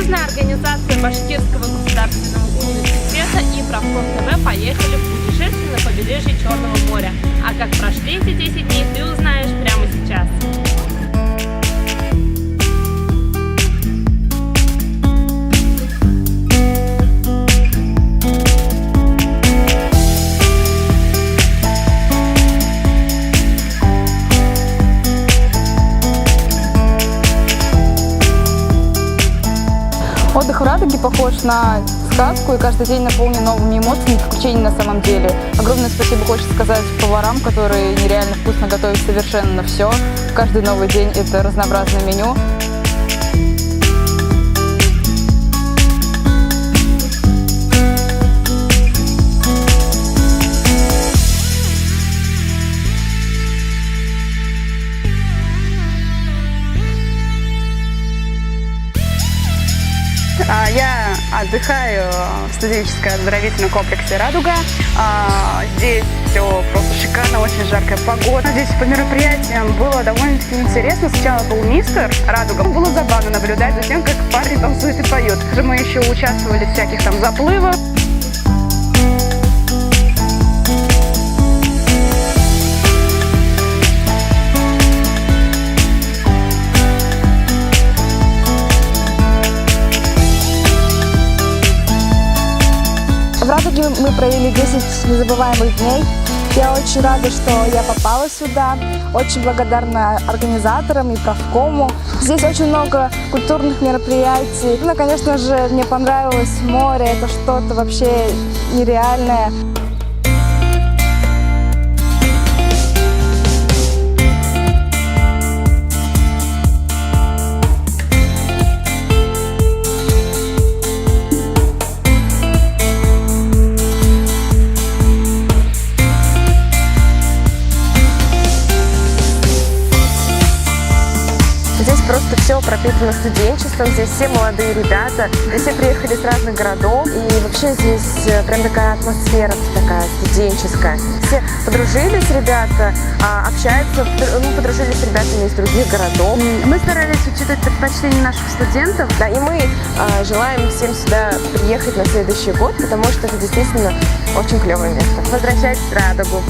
Союзная организация Башкирского государственного университета и Правком ТВ поехали в путешествие на побережье Черного моря. А как прошли эти 10 дней, ты узнаешь прямо сейчас. Отдых в Радуге похож на сказку и каждый день наполнен новыми эмоциями и приключениями на самом деле. Огромное спасибо хочется сказать поварам, которые нереально вкусно готовят совершенно все. Каждый новый день это разнообразное меню. Я отдыхаю в студенческо-оздоровительном комплексе «Радуга». Здесь все просто шикарно, очень жаркая погода. Здесь по мероприятиям было довольно-таки интересно. Сначала был мистер «Радуга». Было забавно наблюдать за тем, как парни танцуют и поют. Мы еще участвовали в всяких там заплывах. В Радуге мы провели 10 незабываемых дней. Я очень рада, что я попала сюда. Очень благодарна организаторам и правкому. Здесь очень много культурных мероприятий. Ну, конечно же, мне понравилось море. Это что-то вообще нереальное. Здесь просто все пропитано студенчеством, здесь все молодые ребята, здесь все приехали с разных городов, и вообще здесь прям такая атмосфера такая студенческая. Все подружились ребята, общаются, подружились с ребятами из других городов. Мы старались учитывать предпочтения наших студентов. Да, и мы желаем всем сюда приехать на следующий год, потому что это действительно очень клевое место. Возвращайтесь в Радугу.